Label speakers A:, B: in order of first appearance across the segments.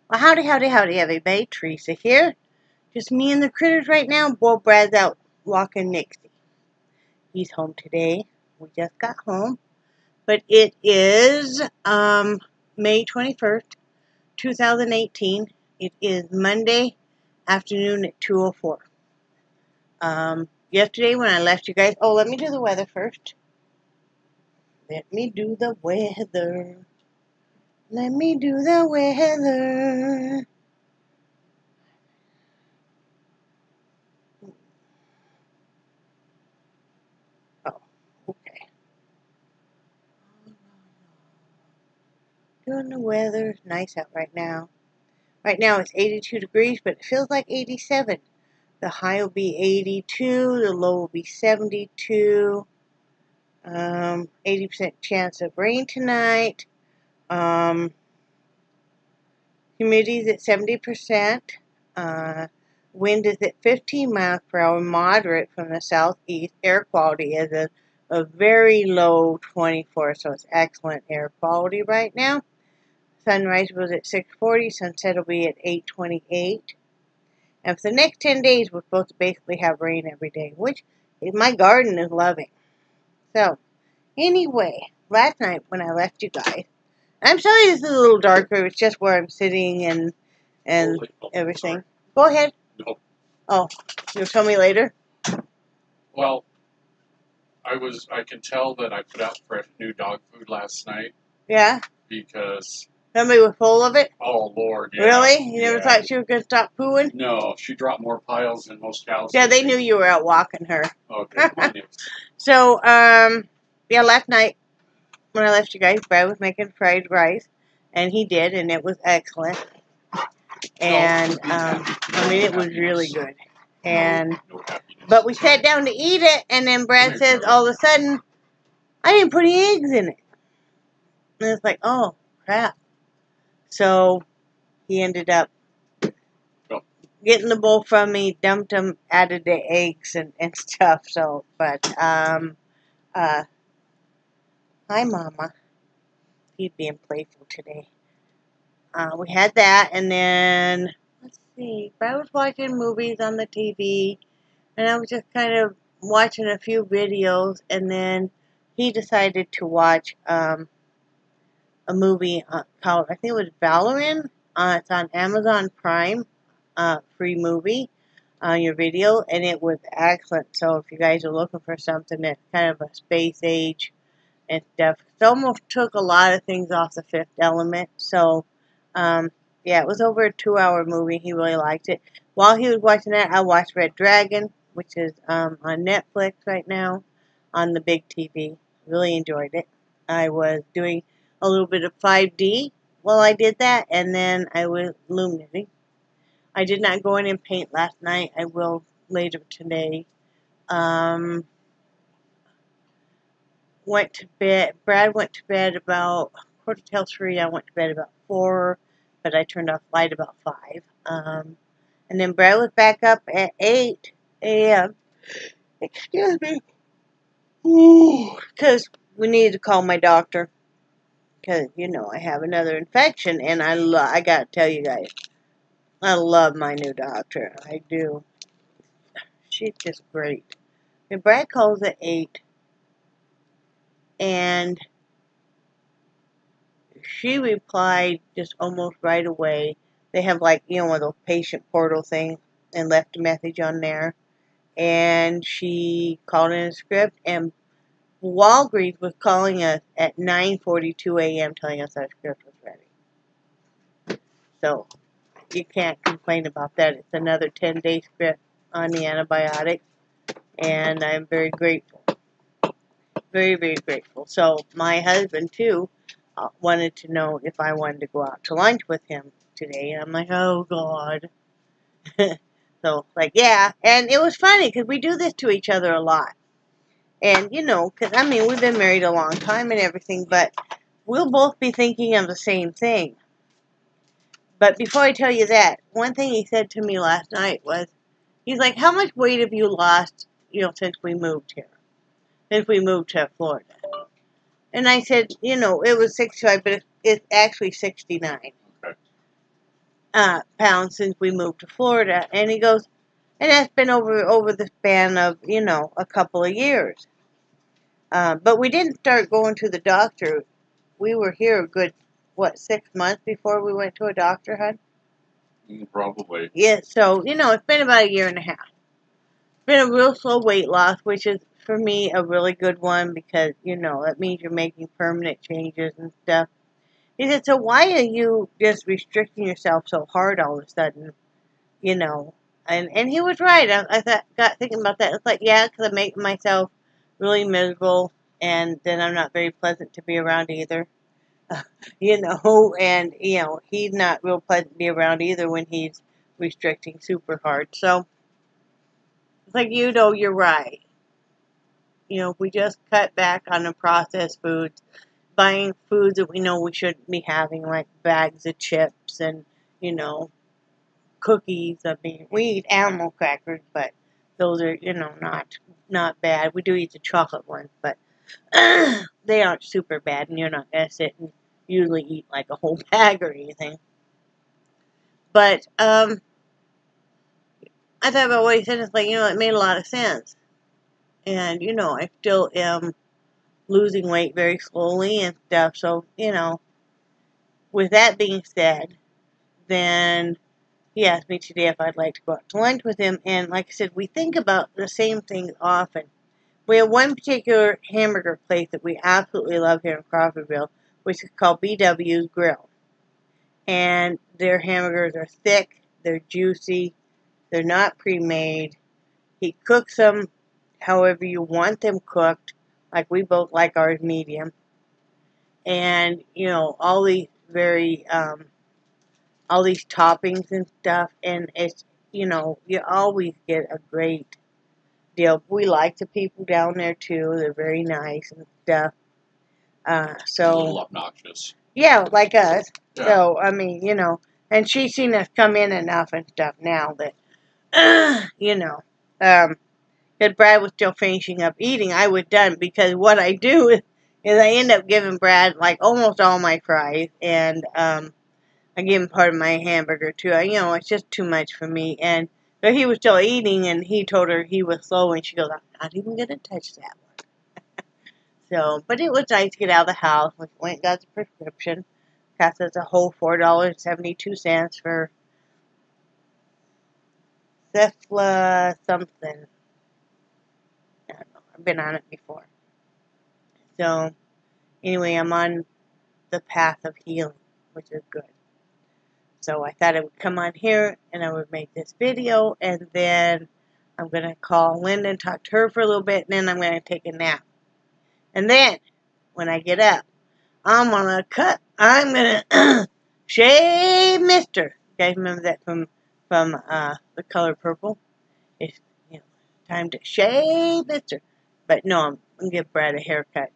A: Well, howdy, howdy, howdy, everybody. Teresa here. Just me and the critters right now. Boy, Brad's out walking Nixie. He's home today. We just got home. But it is May 21st, 2018. It is Monday afternoon at 2:04. Yesterday when I left you guys... Oh, let me do the weather first. Let me do the weather. Let me do the weather. Oh, okay. Doing the weather. It's nice out right now. Right now it's 82 degrees, but it feels like 87. The high will be 82. The low will be 72. 80% chance of rain tonight. Humidity is at 70%. Wind is at 15 miles per hour, moderate from the southeast. Air quality is a very low 24, so it's excellent air quality right now. Sunrise was at 6:40. Sunset will be at 8:28. And for the next 10 days, we're supposed to basically have rain every day, which my garden is loving. So, anyway, last night when I left you guys, I'm sorry this is a little darker. It's just where I'm sitting and everything. Go ahead.
B: No.
A: Oh, you'll tell me later?
B: Well, I can tell that I put out fresh new dog food last night.
A: Yeah?
B: Because...
A: Somebody was full of it?
B: Oh, Lord, yeah.
A: Really? You never thought she was going to stop pooing?
B: No, she dropped more piles than most cows.
A: Yeah, they knew you were out walking her.
B: Okay,
A: So, yeah, last night when I left you guys, Brad was making fried rice, and he did, and it was excellent. And, I mean, it was really good. And, but we sat down to eat it, and then Brad says, all of a sudden, I didn't put any eggs in it. And it's like, oh, crap. So, he ended up getting the bowl from me, dumped them, added the eggs and stuff. So, but, hi, Mama. He's being playful today. We had that, and then, let's see, I was watching movies on the TV, and I was just kind of watching a few videos, and then he decided to watch a movie called, I think it was Valorant. It's on Amazon Prime, free movie on your video, and it was excellent. So if you guys are looking for something that's kind of a space age and stuff, it almost took a lot of things off the Fifth Element. So yeah, it was over a 2-hour movie. He really liked it. While he was watching that, I watched Red Dragon, which is on Netflix right now on the big TV. Really enjoyed it. I was doing a little bit of 5D while I did that, and then I was illuminating. I did not go in and paint last night. I will later today. Went to bed. Brad went to bed about 3:15. I went to bed about 4, but I turned off light about 5. And then Brad was back up at 8 a.m. Excuse me. Because we needed to call my doctor. Because, you know, I have another infection, and I got to tell you guys, I love my new doctor. I do. She's just great. And Brad calls at 8, and she replied just almost right away. They have, like, you know, one of those patient portal things, and left a message on there. And she called in a script, and Walgreens was calling us at 9:42 a.m. telling us our script was ready. So, you can't complain about that. It's another 10-day script on the antibiotics, and I'm very grateful. Very, very grateful. So, my husband, too, wanted to know if I wanted to go out to lunch with him today, and I'm like, oh, God. So, like, yeah, and it was funny, because we do this to each other a lot. And, you know, because, I mean, we've been married a long time and everything, but we'll both be thinking of the same thing. But before I tell you that, one thing he said to me last night was, he's like, how much weight have you lost, you know, since we moved here? Since we moved to Florida? And I said, you know, it was 65, but it's actually 69.
B: Okay.
A: pounds since we moved to Florida. And he goes, and that's been over the span of, a couple of years. But we didn't start going to the doctor. We were here a good, 6 months before we went to a doctor, hon?
B: Probably.
A: Yeah, so, it's been about a year and a half. It's been a real slow weight loss, which is, for me, a really good one because, that means you're making permanent changes and stuff. He said, so why are you just restricting yourself so hard all of a sudden? And he was right. I got thinking about that. It's like, yeah, because I make myself really miserable, and then I'm not very pleasant to be around either. And, he's not real pleasant to be around either when he's restricting super hard. So, it's like, you're right. If we just cut back on the processed foods, buying foods that we know we shouldn't be having, like bags of chips and, cookies. I mean, we eat animal crackers, but those are, not bad. We do eat the chocolate ones, but they aren't super bad, and you're not going to sit and usually eat like a whole bag or anything. But I thought about what he said. It's like, it made a lot of sense. And, I still am losing weight very slowly and stuff. So, with that being said, then he asked me today if I'd like to go out to lunch with him. And like I said, we think about the same things often. We have one particular hamburger place that we absolutely love here in Crawfordville, which is called BW's Grill. And their hamburgers are thick, they're juicy, they're not pre-made. He cooks them however you want them cooked, like we both like ours medium. And, all these all these toppings and stuff, and it's, you always get a great deal. We like the people down there too. They're very nice and stuff.
B: A
A: So
B: little obnoxious.
A: yeah, like us.
B: Yeah.
A: So I mean, and she's seen us come in enough and stuff now that, if Brad was still finishing up eating, I was done, because what I do is I end up giving Brad like almost all my fries, and I gave him part of my hamburger too. It's just too much for me. And so he was still eating, and he told her he was slow, and she goes, I'm not even going to touch that one. So, but it was nice to get out of the house. We went and got the prescription. Cost us a whole $4.72 for Cephala something. I don't know. I've been on it before. So, anyway, I'm on the path of healing, which is good. So I thought I would come on here and I would make this video, and then I'm going to call Linda and talk to her for a little bit, and then I'm going to take a nap. And then, when I get up, I'm going to shave Mister. You guys remember that from The Color Purple? It's, time to shave Mister. But no, I'm going to give Brad a haircut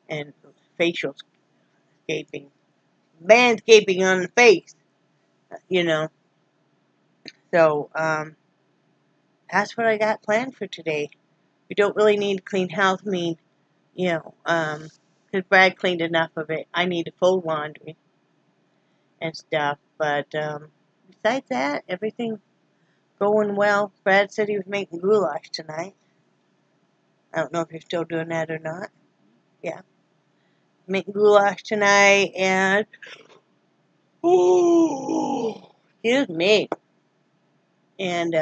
A: and facial scaping. Manscaping on the face, So, that's what I got planned for today. We don't really need to clean house. I mean, because Brad cleaned enough of it. I need to fold laundry and stuff. But, besides that, everything's going well. Brad said he was making goulash tonight. I don't know if you're still doing that or not. Yeah. Making goulash tonight, and excuse me. And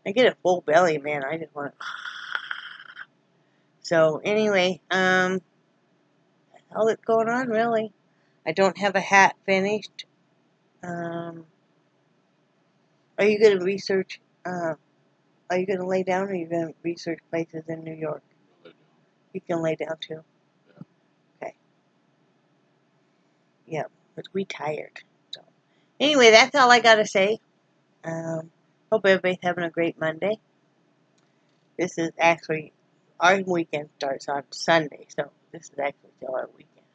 A: I get a full belly, man. I just want to. So anyway, that's all that's going on, really. I don't have a hat finished. Are you going to research? Are you going to lay down, or are you going to research places in New York? You can lay down too.
B: Yeah.
A: Okay. Yeah, but we tired. So anyway, that's all I got to say. Hope everybody's having a great Monday. This is actually, our weekend starts on Sunday, so this is actually still our weekend.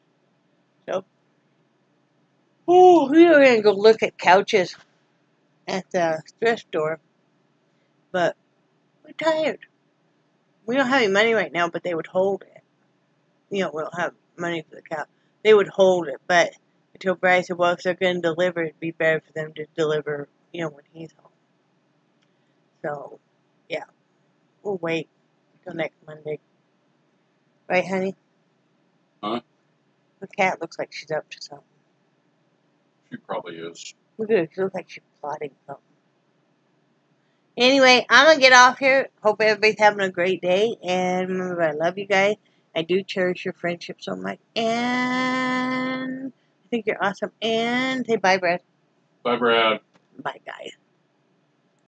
A: So, we are going to go look at couches at the thrift store, but we're tired. We don't have any money right now, but they would hold it. We don't have money for the couch. They would hold it, but I told Brad, I said, well, if they're going to deliver, it'd be better for them to deliver, when he's home. So, yeah, we'll wait until next Monday. Right, honey?
B: Huh?
A: The cat looks like she's up to something.
B: She probably is.
A: Look at her. She looks like she's plotting something. Anyway, I'm going to get off here. Hope everybody's having a great day. And remember, I love you guys. I do cherish your friendship so much. And I think you're awesome. And say bye, Brad.
B: Bye, Brad.
A: Bye, guys.